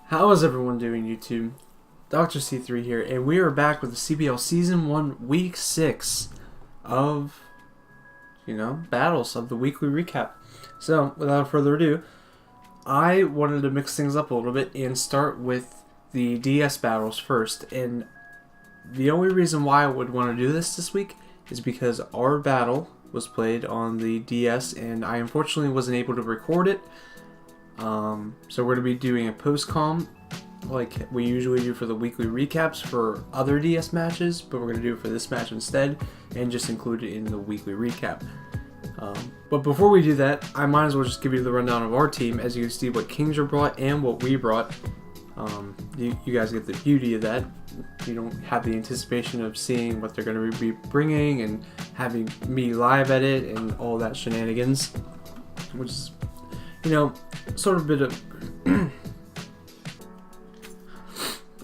How is everyone doing, YouTube? Dr. C3 here, and we are back with the CPL Season 1, Week 6 of, battles of the weekly recap. So, without further ado, I wanted to mix things up a little bit and start with the DS battles first. And the only reason why I would want to do this week is because our battle was played on the DS, and I unfortunately wasn't able to record it. So we're going to be doing a post-com like we usually do for the weekly recaps for other DS matches, but we're going to do it for this match instead and just include it in the weekly recap. But before we do that, I might as well just give you the rundown of our team. As you can see what Kings are brought and what we brought. You guys get the beauty of that. You don't have the anticipation of seeing what they're going to be bringing and having me live at it and all that shenanigans, which is, sort of a bit of... I'm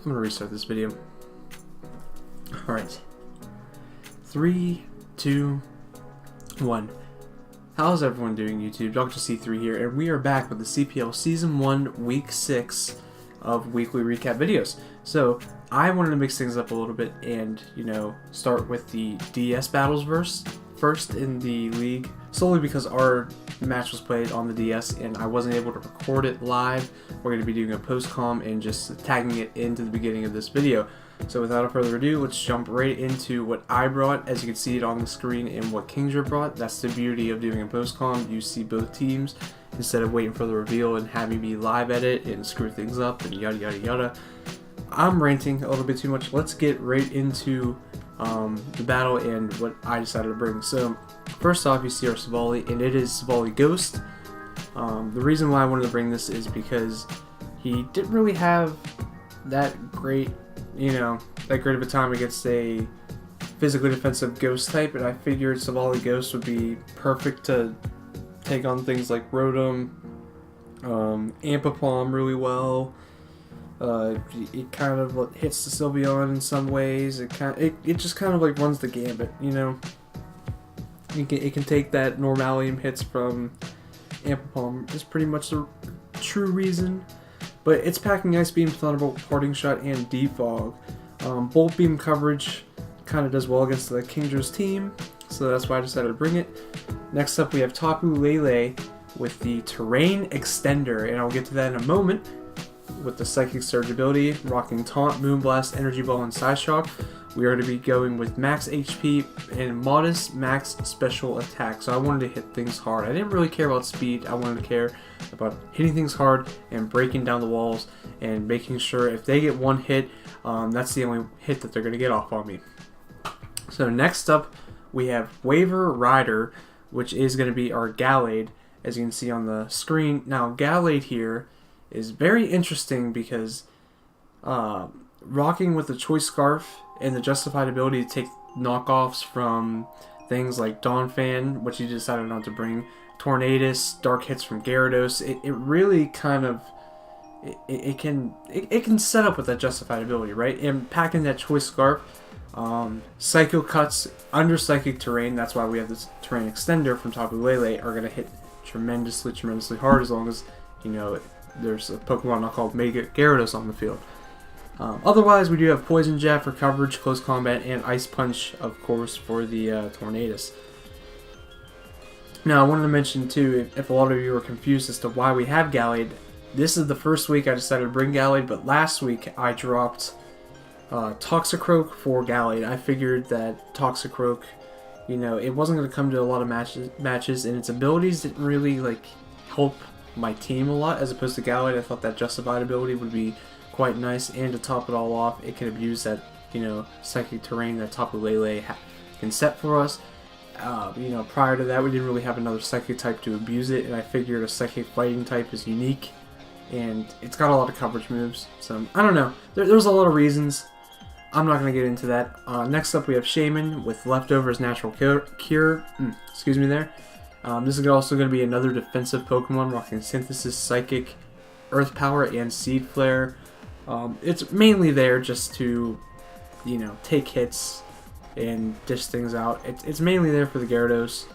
going to restart this video. Alright. 3, 2, 1. How's everyone doing, YouTube? Dr. C3 here, and we are back with the CPL Season 1, Week 6 of weekly recap videos. So, I wanted to mix things up a little bit and, start with the DS battles first in the league, solely because our match was played on the DS and I wasn't able to record it live. We're going to be doing a post-com and just tagging it into the beginning of this video. So without further ado, let's jump right into what I brought. As you can see it on the screen and what Kingsor brought. That's the beauty of doing a post-com. You see both teams instead of waiting for the reveal and having me live at it and screw things up and yada yada yada. I'm ranting a little bit too much. Let's get right into the battle and what I decided to bring. So first off, you see our Savali, and it is Savali Ghost. The reason why I wanted to bring this is because he didn't really have that great, that great of a time against a physically defensive ghost type, and I figured Savali Ghost would be perfect to take on things like Rotom, Ampapom really well. It kind of hits the Sylveon in some ways. It just kind of like runs the gambit, It can take that Normalium hits from Ampapom is pretty much the true reason. But it's packing Ice Beam, Thunderbolt, Parting Shot, and Defog. Bolt Beam coverage kind of does well against the Kingsor's team, so that's why I decided to bring it. Next up we have Tapu Lele with the Terrain Extender, and I'll get to that in a moment. With the Psychic Surge ability, rocking Taunt, Moonblast, Energy Ball, and Psyshock. We are going to be going with max HP and modest max special attack. So I wanted to hit things hard. I didn't really care about speed. I wanted to care about hitting things hard and breaking down the walls and making sure if they get one hit, that's the only hit that they're going to get off on me. So next up, we have Waver Rider, which is going to be our Gallade, as you can see on the screen. Now, Gallade here is very interesting because rocking with the Choice Scarf and the justified ability to take knockoffs from things like Donphan, which you decided not to bring, Tornadus, Dark Hits from Gyarados, it really kind of it can set up with that justified ability, right? And packing that Choice Scarf, Psycho Cuts under Psychic Terrain, that's why we have this Terrain Extender from Tapu Lele, are going to hit tremendously hard as long as, there's a Pokemon not called Mega Gyarados on the field. Otherwise, we do have Poison Jab for coverage, close combat, and Ice Punch, of course, for the Tornadus. Now, I wanted to mention, too, if a lot of you are confused as to why we have Gallade, this is the first week I decided to bring Gallade, but last week I dropped Toxicroak for Gallade. I figured that Toxicroak, it wasn't going to come to a lot of matches, and its abilities didn't really, help my team a lot, as opposed to Gallade. I thought that justified ability would be quite nice, and to top it all off, it can abuse that, Psychic Terrain that Tapu Lele can set for us. Prior to that, we didn't really have another Psychic type to abuse it, and I figured a Psychic Fighting type is unique, and it's got a lot of coverage moves, so I don't know. There's a lot of reasons. I'm not going to get into that. Next up, we have Shaman with Leftovers Natural Cure. Excuse me there. This is also going to be another defensive Pokemon rocking Synthesis, Psychic, Earth Power, and Seed Flare. It's mainly there just to, take hits and dish things out. It's mainly there for the Gyarados.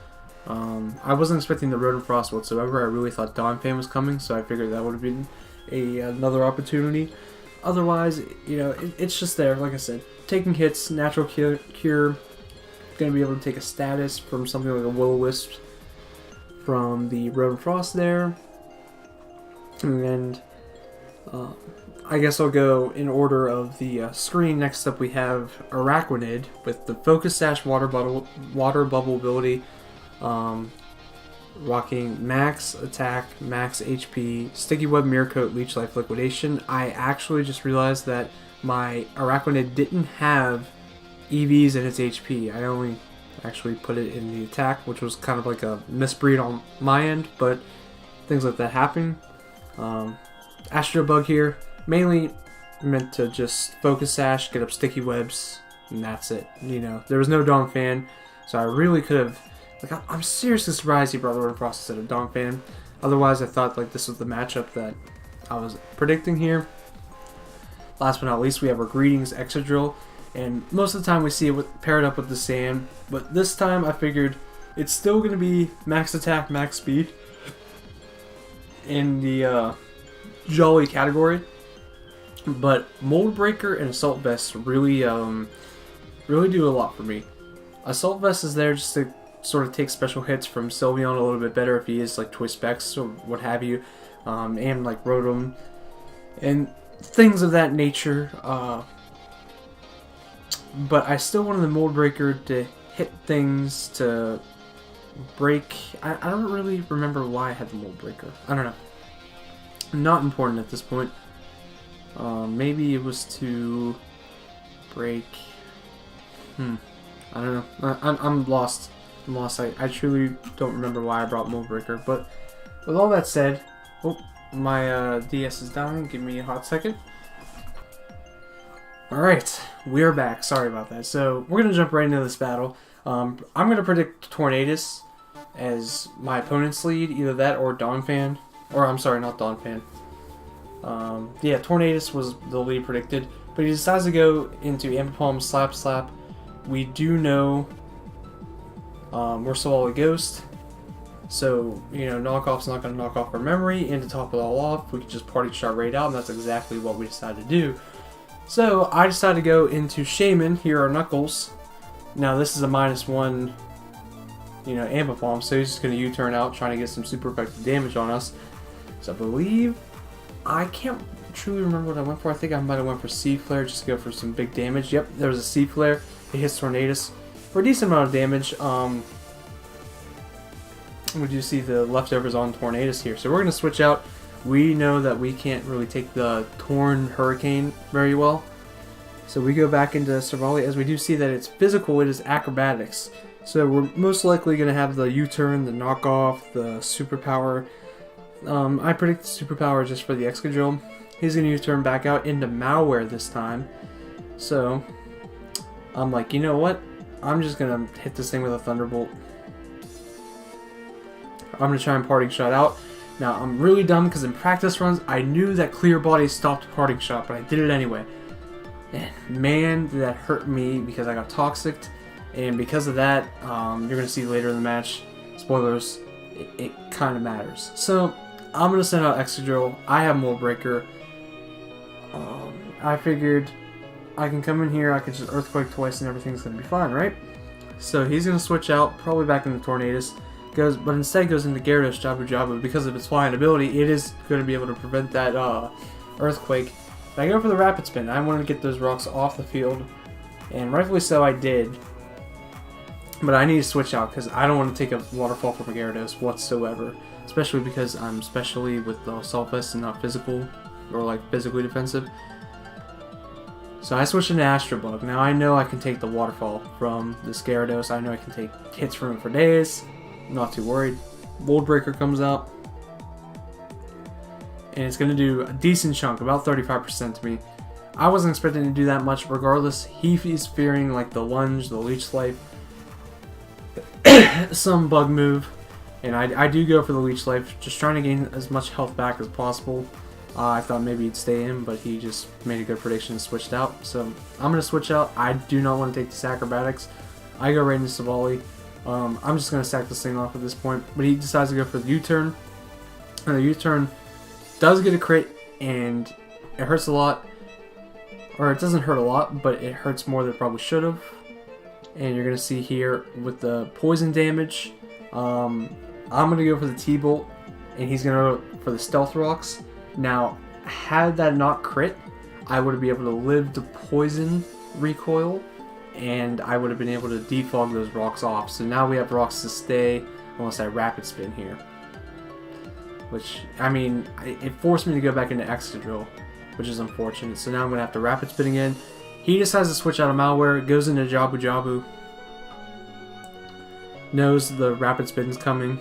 I wasn't expecting the Rotom Frost whatsoever. I really thought Donphan was coming, so I figured that would have been another opportunity. Otherwise, it's just there. Like I said, taking hits, natural cure. Going to be able to take a status from something like a Will-O-Wisp from the Road Frost there. And I guess I'll go in order of the screen. Next up we have Araquanid with the Focus Sash Water Bubble ability. Rocking max attack, max HP, Sticky Web, Mirror Coat, Leech Life, Liquidation. I actually just realized that my Araquanid didn't have EVs in its HP. I only actually put it in the attack, which was kind of like a misbreed on my end, but things like that happen. Astro Bug here, mainly meant to just Focus Sash, get up Sticky Webs, and that's it. There was no Donphan, so I really could have... I'm seriously surprised he brought Road Frost instead of Donphan. Otherwise, I thought this was the matchup that I was predicting here. Last but not least, we have our Greetings Excadrill. And most of the time we see it paired up with the Sand, but this time I figured it's still going to be max attack, max speed in the Jolly category. But Mold Breaker and Assault Vest really do a lot for me. Assault Vest is there just to sort of take special hits from Sylveon a little bit better if he is like Twist Specs or what have you, and like Rotom and things of that nature. But I still wanted the Mold Breaker to hit things, to break. I don't really remember why I had the Mold Breaker. I don't know. Not important at this point. Maybe it was to break. I don't know. I'm lost. I'm lost. I truly don't remember why I brought Mold Breaker. But with all that said, my DS is dying. Give me a hot second. Alright, we're back. Sorry about that. So, we're going to jump right into this battle. I'm going to predict Tornadus as my opponent's lead. Either that or Donphan. Or, I'm sorry, not Donphan. Yeah, Tornadus was the lead predicted. But he decides to go into Ambipom Slap Slap. We do know we're Savali Ghost. So, knockoff's not going to knock off our memory. And to top it all off, we can just Party Shot right out. And that's exactly what we decided to do. So, I decided to go into Shaman. Here are Knuckles. Now, this is a -1, Ambipom, so he's just going to U-turn out, trying to get some super effective damage on us. So, I can't truly remember what I went for. I think I might have went for Seed Flare, just to go for some big damage. Yep, there was a Seed Flare. It hits Tornadus for a decent amount of damage. We do see the leftovers on Tornadus here. So, we're going to switch out. We know that we can't really take the Torn Hurricane very well. So we go back into Savali, as we do see that it's physical, it is acrobatics. So we're most likely going to have the U-turn, the knockoff, the superpower. I predict the superpower just for the Excadrill. He's going to U-turn back out into Malware this time. So I'm like, you know what? I'm just going to hit this thing with a Thunderbolt. I'm going to try and Parting Shot out. Now, I'm really dumb because in practice runs, I knew that Clear Body stopped Parting Shot, but I did it anyway. And man, did that hurt me because I got Toxicked. And because of that, you're going to see later in the match, spoilers, it kind of matters. So, I'm going to send out Excadrill. I have Mold Breaker. I figured I can come in here, I can just Earthquake twice and everything's going to be fine, right? So, he's going to switch out, probably back into Tornadus. But instead goes into Gyarados Jabu Jabu. Because of its flying ability, it is going to be able to prevent that Earthquake. But I go for the Rapid Spin. I wanted to get those rocks off the field, and rightfully so I did. But I need to switch out because I don't want to take a Waterfall from a Gyarados whatsoever. Especially because I'm specially with the Assault Vest and not physical, or like physically defensive. So I switched into Astro Bug. Now I know I can take the Waterfall from this Gyarados. I know I can take hits from it for days. Not too worried. Mold Breaker comes out. And it's going to do a decent chunk, about 35% to me. I wasn't expecting to do that much. Regardless, he's fearing like the Lunge, the Leech Life, some bug move. And I do go for the Leech Life, just trying to gain as much health back as possible. I thought maybe he'd stay in, but he just made a good prediction and switched out. So I'm going to switch out. I do not want to take the Acrobatics. I go right into Savali. I'm just going to sack this thing off at this point. But he decides to go for the U-turn. And the U-turn does get a crit. and it hurts a lot. Or it doesn't hurt a lot, but it hurts more than it probably should have. And you're going to see here with the poison damage, I'm going to go for the T-Bolt, and he's going to go for the Stealth Rocks. Now, had that not crit, I would have been able to live the poison recoil, and I would have been able to defog those rocks off. So now we have rocks to stay unless I rapid spin here. Which, I mean, it forced me to go back into Excadrill, which is unfortunate. So now I'm going to have to rapid spin again. He decides to switch out of Malware, goes into Jabu Jabu. Knows the rapid spin's coming.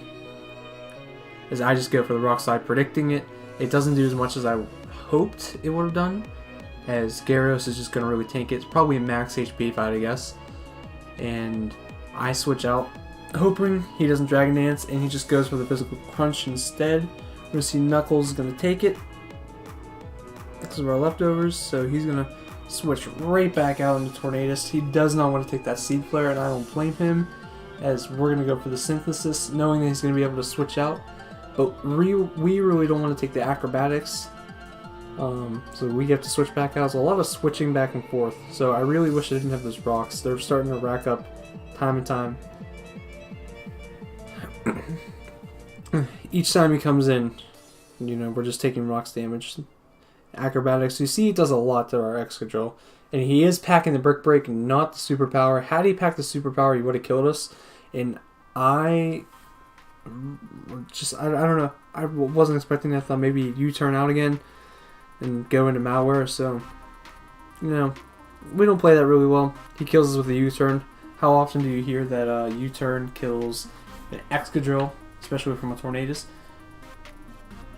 As I just go for the rock slide, predicting it. It doesn't do as much as I hoped it would have done, as Gyarados is just going to really tank it. It's probably a max HP fight, I guess. And I switch out, hoping he doesn't Dragon Dance, and he just goes for the Physical Crunch instead. We're going to see Knuckles is going to take it. This is our leftovers, so he's going to switch right back out into Tornadus. He does not want to take that Seed Flare, and I don't blame him, as we're going to go for the Synthesis, knowing that he's going to be able to switch out. But we really don't want to take the Acrobatics, so we have to switch back out. So a lot of switching back and forth. So I really wish I didn't have those rocks. They're starting to rack up time and time. Each time he comes in, you know, we're just taking rocks damage. Acrobatics, you see, it does a lot to our Excadrill. And he is packing the Brick Break, not the Superpower. Had he packed the Superpower, he would have killed us. And I don't know. I wasn't expecting that. I thought maybe U-turn out again and go into Malware. So, you know, we don't play that really well. He kills us with a U-turn. How often do you hear that U-turn kills an Excadrill, especially from a Tornadus?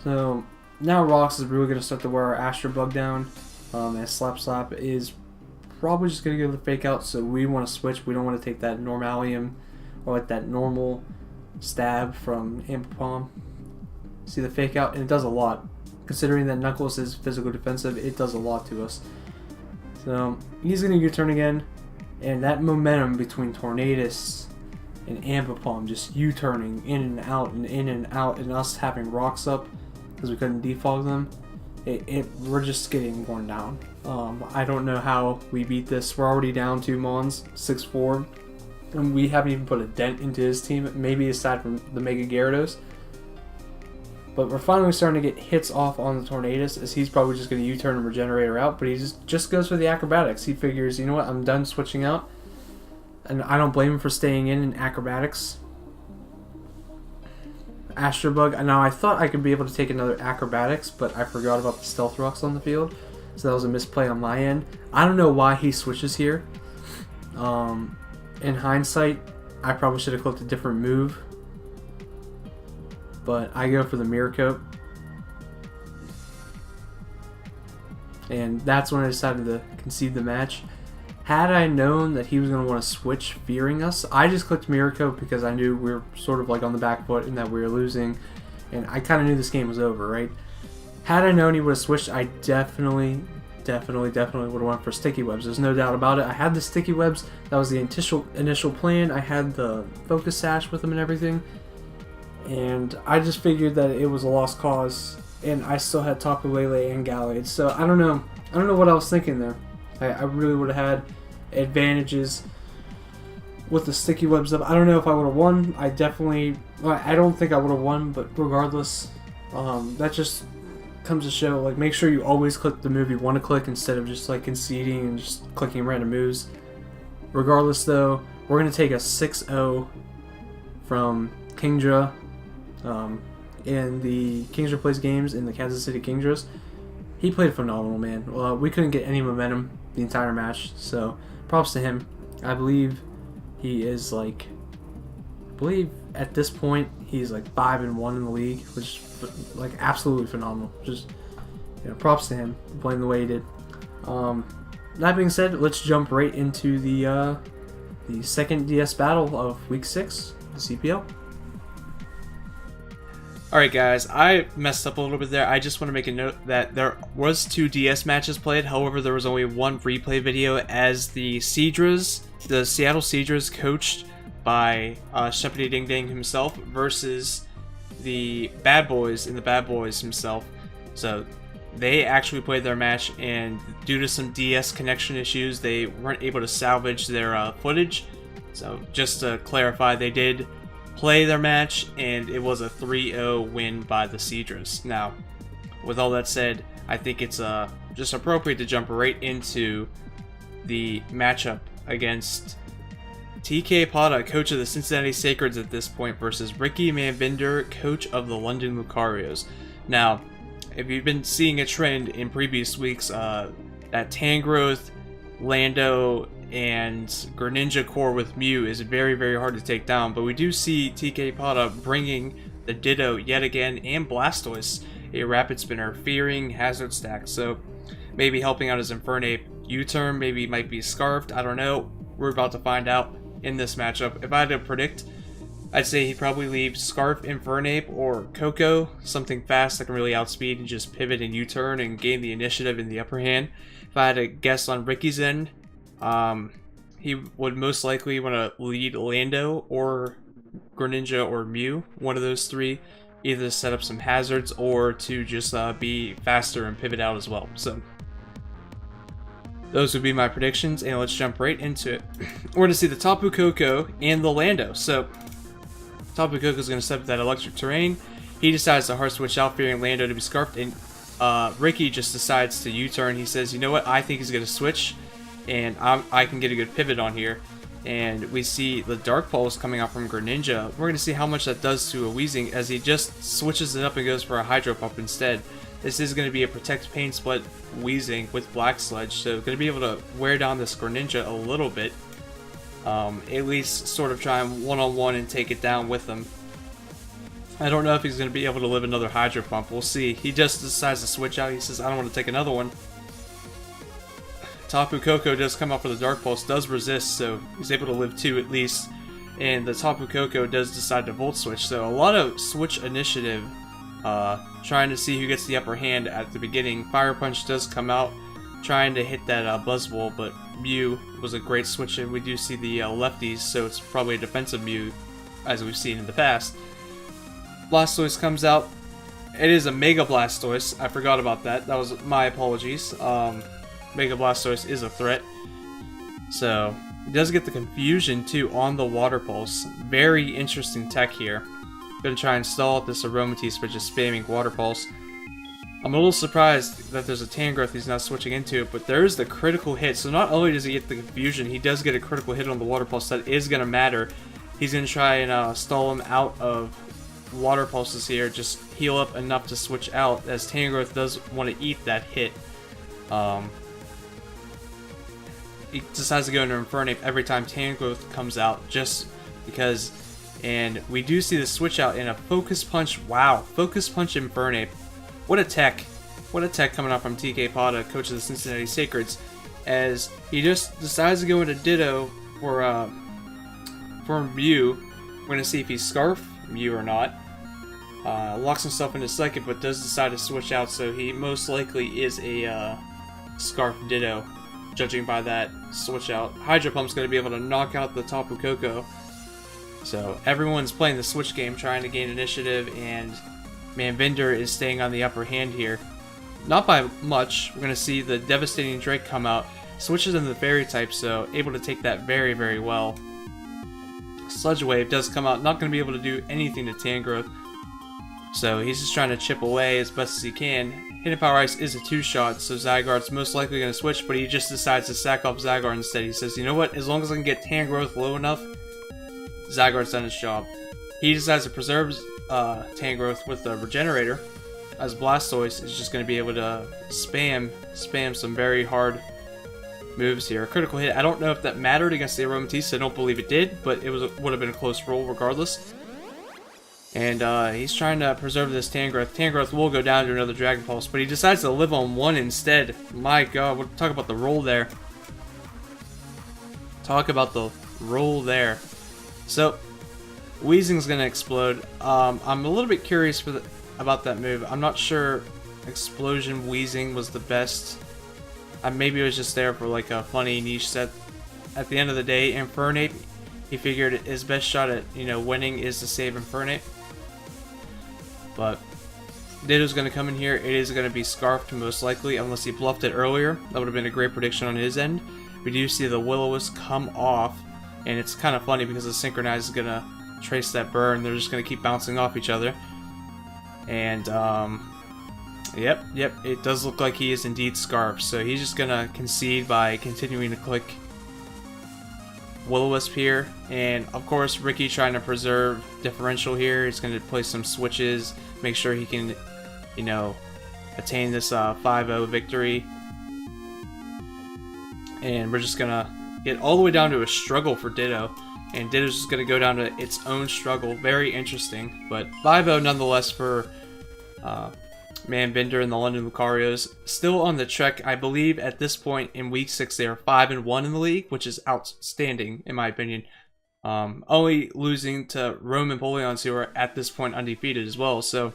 So now Rocks is really going to start to wear our Astro Bug down. And Slap Slap is probably just going to go to the Fake Out. So we want to switch. We don't want to take that Normalium or like that normal stab from Ambipom. See the Fake Out, and it does a lot. Considering that Knuckles is physical defensive, it does a lot to us. So he's going to U-turn again, and that momentum between Tornadus and Ambipom just U-turning in and out and in and out, and us having rocks up because we couldn't defog them, we're just getting worn down. I don't know how we beat this. We're already down 2 Mons, 6-4. And we haven't even put a dent into his team, maybe aside from the Mega Gyarados. But we're finally starting to get hits off on the Tornadus, as he's probably just going to U-turn and Regenerator out, but he just goes for the Acrobatics. He figures, you know what, I'm done switching out. And I don't blame him for staying in Acrobatics. Astro Bug. Now, I thought I could be able to take another Acrobatics, but I forgot about the Stealth Rocks on the field. So that was a misplay on my end. I don't know why he switches here. In hindsight, I probably should have clicked a different move. But I go for the Mirror Coat. And that's when I decided to concede the match. Had I known that he was going to want to switch, fearing us, I just clicked Mirror Coat because I knew we were sort of like on the back foot and that we were losing. And I kind of knew this game was over, right? Had I known he would have switched, I definitely would have went for Sticky Webs. There's no doubt about it. I had the Sticky Webs. That was the initial plan. I had the Focus Sash with them and everything. And I just figured that it was a lost cause. And I still had Tapu Lele and Gallade. So I don't know. I don't know what I was thinking there. I really would have had advantages with the Sticky Webs up. I don't know if I would have won. I don't think I would have won. But regardless, that just comes to show, like, make sure you always click the move you want to click instead of just like conceding and just clicking random moves. Regardless though, we're going to take a 6-0 from Kingdra in the Kingdra Plays Games in the Kansas City Kingdras. He played phenomenal, man. Well, we couldn't get any momentum the entire match, so props to him. I believe he is like, at this point he's like 5-1 in the league, which is like absolutely phenomenal. Just, you know, props to him playing the way he did. That being said, let's jump right into the second DS battle of Week 6, the CPL. Alright guys, I messed up a little bit there. I just want to make a note that there was 2 DS matches played, however there was only 1 replay video, as the Seattle Seadras, coached by Shepherdie Ding Dang himself, versus the Bad Boys and the Bad Boys himself. So they actually played their match, and due to some DS connection issues, they weren't able to salvage their footage. So just to clarify, they did play their match, and it was a 3-0 win by the Cedras. Now, with all that said, I think it's just appropriate to jump right into the matchup against TK Pata, coach of the Cincinnati Sacreds at this point, versus Ricky Manvinder, coach of the London Lucarios. Now, if you've been seeing a trend in previous weeks, that Tangrowth, Lando, and Greninja core with Mew is very, very hard to take down, but we do see TK Pata bringing the Ditto yet again, and Blastoise, a Rapid Spinner, fearing Hazard Stack, so maybe helping out his Infernape. U-turn maybe might be Scarfed, I don't know. We're about to find out in this matchup. If I had to predict, I'd say he'd probably leave Scarf, Infernape, or Coco, something fast that can really outspeed and just pivot and U-turn and gain the initiative in the upper hand. If I had to guess on Ricky's end, he would most likely want to lead Lando or Greninja or Mew, one of those three, either to set up some hazards or to just be faster and pivot out as well. So those would be my predictions, and let's jump right into it. We're going to see the Tapu Koko and the Lando. So Tapu Koko is going to set up that electric terrain. He decides to hard switch out, fearing Lando to be Scarfed, and Ricky just decides to U-turn. He says, you know what, I think he's going to switch, and I can get a good pivot on here. And we see the Dark Pulse coming out from Greninja. We're going to see how much that does to a Weezing as he just switches it up and goes for a Hydro Pump instead. This is going to be a Protect Pain Split Weezing with Black Sludge, so going to be able to wear down this Greninja a little bit. At least sort of try him one-on-one and take it down with him. I don't know if he's going to be able to live another Hydro Pump. We'll see. He just decides to switch out. He says, I don't want to take another one. Tapu Koko does come up with a Dark Pulse, does resist, so he's able to live 2 at least. And the Tapu Koko does decide to Volt Switch, so a lot of switch initiative, trying to see who gets the upper hand at the beginning. Fire Punch does come out, trying to hit that Buzzwole, but Mew was a great switch, and we do see the lefties, so it's probably a defensive Mew, as we've seen in the past. Blastoise comes out. It is a Mega Blastoise. I forgot about that. That was my apologies. Mega Blastoise is a threat. So, he does get the Confusion too on the Water Pulse. Very interesting tech here. Gonna try and stall out this Aromatisse by just spamming Water Pulse. I'm a little surprised that there's a Tangrowth he's not switching into it, but there's the critical hit. So not only does he get the Confusion, he does get a critical hit on the Water Pulse. That is gonna matter. He's gonna try and stall him out of Water Pulses here. Just heal up enough to switch out, as Tangrowth does want to eat that hit. He decides to go into Infernape every time Tangrowth comes out, just because. And we do see the switch out in a Focus Punch. Wow, Focus Punch Infernape. What a tech. What a tech coming out from TK Pata, coach of the Cincinnati Sacreds, as he just decides to go into Ditto for Mew. We're going to see if he's Scarf Mew or not. Locks himself into second, but does decide to switch out, so he most likely is a Scarf Ditto, judging by that switch out. Hydro Pump's going to be able to knock out the Tapu Koko. So everyone's playing the switch game, trying to gain initiative, and Manvinder is staying on the upper hand here. Not by much. We're going to see the Devastating Drake come out. Switches into the Fairy type, so able to take that very, very well. Sludge Wave does come out. Not going to be able to do anything to Tangrowth. So he's just trying to chip away as best as he can. Hidden Power Ice is a 2-shot, so Zygarde's most likely going to switch, but he just decides to sack off Zygarde instead. He says, you know what, as long as I can get Tangrowth low enough, Zygarde's done his job. He decides to preserve Tangrowth with the Regenerator, as Blastoise is just going to be able to spam some very hard moves here. A critical hit, I don't know if that mattered against the Aromatisse, I don't believe it did, but it would have been a close roll regardless. And he's trying to preserve this Tangrowth. Tangrowth will go down to another Dragon Pulse, but he decides to live on 1 instead. My god, we'll talk about the roll there. Talk about the roll there. So, Weezing's going to explode. I'm a little bit curious about that move. I'm not sure Explosion Weezing was the best. Maybe it was just there for like a funny niche set. At the end of the day, Infernape, he figured his best shot at winning is to save Infernape. But Ditto's going to come in here. It is going to be Scarfed most likely, unless he bluffed it earlier. That would have been a great prediction on his end. We do see the Will-O-Wisp come off, and it's kind of funny because the Synchronize is going to trace that burn. They're just going to keep bouncing off each other. And, yep, it does look like he is indeed Scarfed. So he's just going to concede by continuing to click Will-O-Wisp here. And, of course, Ricky trying to preserve differential here. He's going to play some switches, make sure he can, you know, attain this 5-0 victory. And we're just going to get all the way down to a struggle for Ditto. And Ditto's just going to go down to its own struggle. Very interesting. But 5-0 nonetheless for Man Bender and the London Lucarios. Still on the trek. I believe at this point in Week 6 they are 5-1 in the league, which is outstanding in my opinion. Only losing to Rome and Polions, who are at this point undefeated as well. So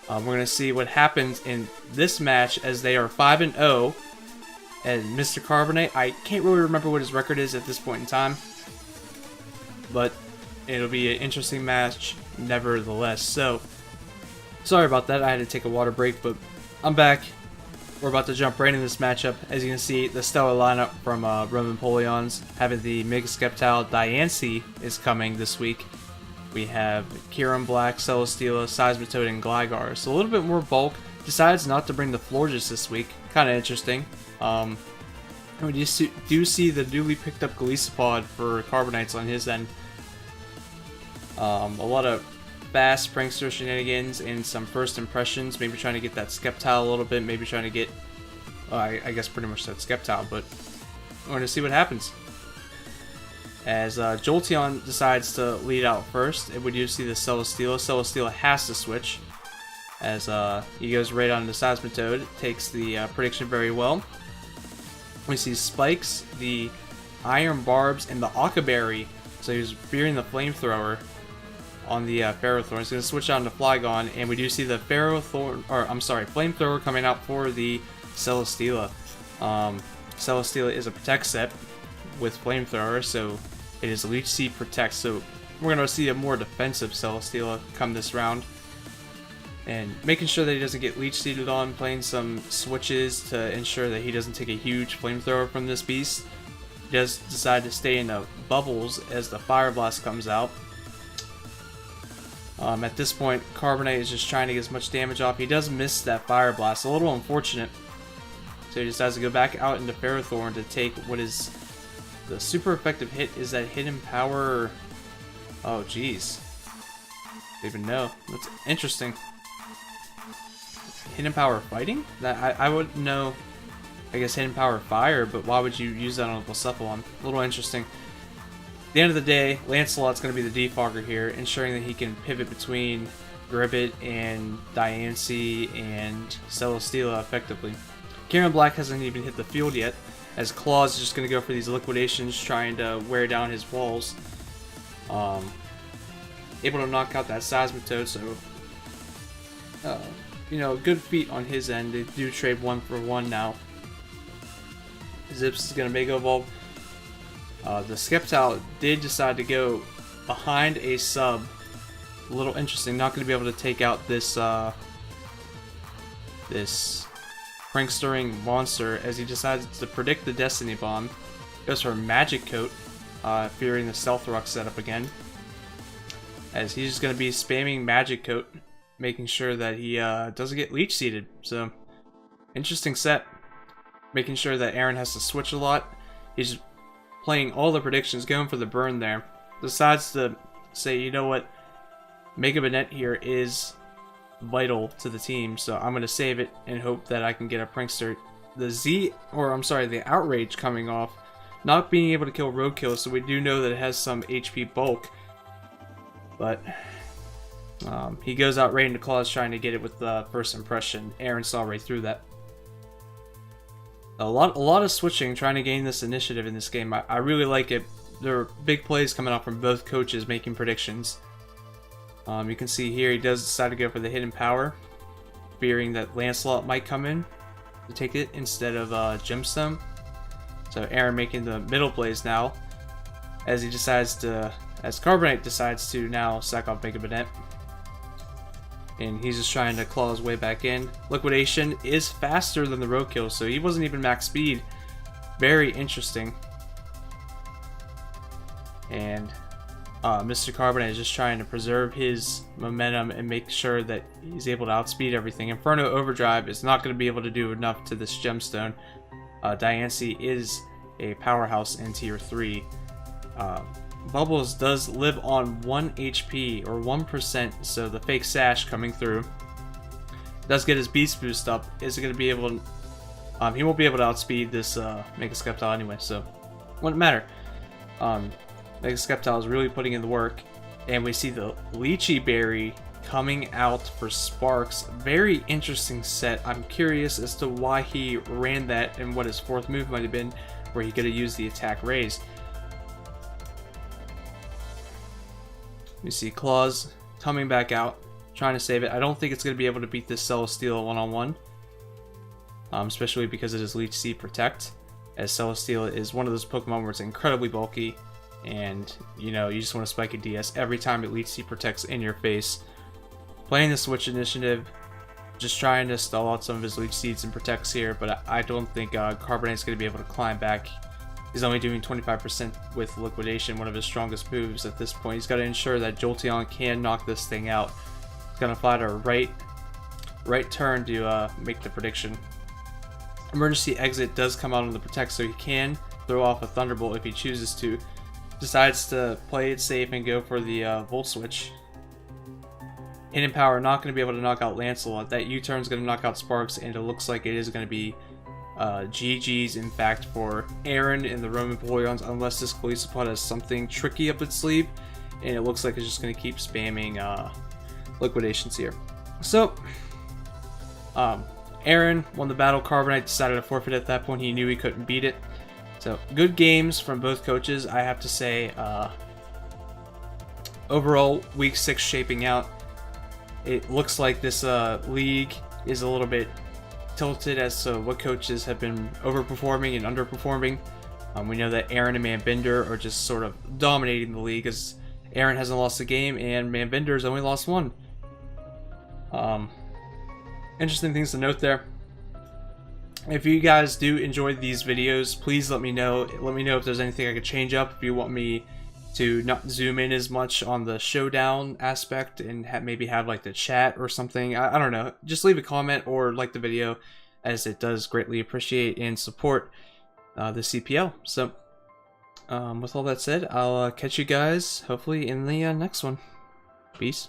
we're going to see what happens in this match as they are 5-0. And Mr. Carbonate, I can't really remember what his record is at this point in time, but it'll be an interesting match nevertheless. So, sorry about that, I had to take a water break, but I'm back. We're about to jump right into this matchup. As you can see, the stellar lineup from Roman Polions, having the Mega Skeptile Diancie is coming this week. We have Kieran Black, Celesteela, Seismitoad, and Gligar. So a little bit more bulk. Decides not to bring the Florges this week. Kind of interesting. We do see the newly picked up Golisopod for Carbonites on his end. A lot of fast prankster shenanigans and some first impressions. Maybe trying to get that Skeptile a little bit. Maybe trying to get, I guess pretty much that Skeptile. But we're going to see what happens. As Jolteon decides to lead out first, we do see the Celesteela. Celesteela has to switch. As he goes right on the Seismitoad. Takes the prediction very well. We see Spikes, the Iron Barbs, and the Occaberry. So he's fearing the Flamethrower on the Ferrothorn. He's going to switch on to Flygon, and we do see the Flamethrower coming out for the Celesteela. Celesteela is a Protect set with Flamethrower, so it is Leech Seed Protect. So we're going to see a more defensive Celesteela come this round. And making sure that he doesn't get Leech Seeded on, playing some switches to ensure that he doesn't take a huge Flamethrower from this beast. He does decide to stay in the bubbles as the Fire Blast comes out. At this point, Carbonite is just trying to get as much damage off. He does miss that Fire Blast, a little unfortunate. So he decides to go back out into Ferrothorn to take what is the super effective hit. Is that Hidden Power? Oh, jeez. Don't even know. That's interesting. Hidden Power Fighting? That I wouldn't know. I guess Hidden Power Fire, but why would you use that on a Blacephalon? A little interesting. At the end of the day, Lancelot's going to be the defogger here, ensuring that he can pivot between Gribbit and Diancie and Celesteela effectively. Kieran Black hasn't even hit the field yet, as Claws is just going to go for these liquidations, trying to wear down his walls. Able to knock out that Seismitoad, so you know, good feat on his end. They do trade 1-for-1 now. Zips is going to Mega Evolve. The Skeptile did decide to go behind a sub. A little interesting. Not going to be able to take out this this prankstering monster, as he decides to predict the Destiny Bomb. Goes for a Magic Coat, fearing the Stealth Rock setup again. As he's just going to be spamming Magic Coat, making sure that he doesn't get Leech Seeded. So, interesting set. Making sure that Aaron has to switch a lot. He's playing all the predictions, going for the burn there. Decides to say, you know what, Mega Banette here is vital to the team, so I'm going to save it and hope that I can get a Prankster. The Outrage coming off, not being able to kill Roadkill, so we do know that it has some HP bulk. But he goes out right into Claws trying to get it with the first impression. Aaron saw right through that. A lot of switching, trying to gain this initiative in this game. I really like it. There are big plays coming out from both coaches making predictions. You can see here he does decide to go for the Hidden Power, fearing that Lancelot might come in to take it instead of Gemstone. So Aaron making the middle plays now, as Carbonite decides to now sack off Mega Banette. and he's just trying to claw his way back in. Liquidation is faster than the roadkill, so he wasn't even max speed. Very interesting. And Mr. Carbonite is just trying to preserve his momentum and make sure that he's able to outspeed everything. Inferno Overdrive is not going to be able to do enough to this gemstone. Diancie is a powerhouse in tier 3. Bubbles does live on 1 HP or 1%, so the fake sash coming through does get his beast boost up. Is it going to be able to... he won't be able to outspeed this Mega Skeptile anyway, so wouldn't matter. Mega Skeptile is really putting in the work, and we see the Lychee Berry coming out for Sparks. Very interesting set. I'm curious as to why he ran that and what his 4th move might have been, where he could have used the attack raise. We see Claws coming back out, trying to save it. I don't think it's going to be able to beat this Celesteela one-on-one, especially because it is Leech Seed Protect, as Celesteela is one of those Pokemon where it's incredibly bulky, and you know, you just want to spike a DS every time it Leech Seed Protects in your face. Playing the Switch Initiative, just trying to stall out some of his Leech Seeds and Protects here, but I don't think Carbonite's going to be able to climb back. He's only doing 25% with Liquidation, one of his strongest moves at this point. He's got to ensure that Jolteon can knock this thing out. He's going to find a right turn to make the prediction. Emergency Exit does come out on the Protect, so he can throw off a Thunderbolt if he chooses to. Decides to play it safe and go for the Volt Switch. Hidden Power not going to be able to knock out Lancelot. That U-turn is going to knock out Sparks, and it looks like it is going to be GG's, in fact, for Aaron and the Roman Poryons, unless this Golisopod has something tricky up its sleeve, and it looks like it's just going to keep spamming Liquidations here. So, Aaron won the battle. Carbonite decided to forfeit at that point. He knew he couldn't beat it. So, good games from both coaches, I have to say. Overall, Week 6 shaping out. It looks like this league is a little bit tilted as to what coaches have been overperforming and underperforming. We know that Aaron and Manbinder are just sort of dominating the league, as Aaron hasn't lost a game and Manbinder has only lost 1. Interesting things to note there. If you guys do enjoy these videos, please let me know. Let me know if there's anything I could change up. If you want me to not zoom in as much on the showdown aspect and maybe have like the chat or something. I don't know. Just leave a comment or like the video, as it does greatly appreciate and support the CPL. So with all that said, I'll catch you guys hopefully in the next one. Peace.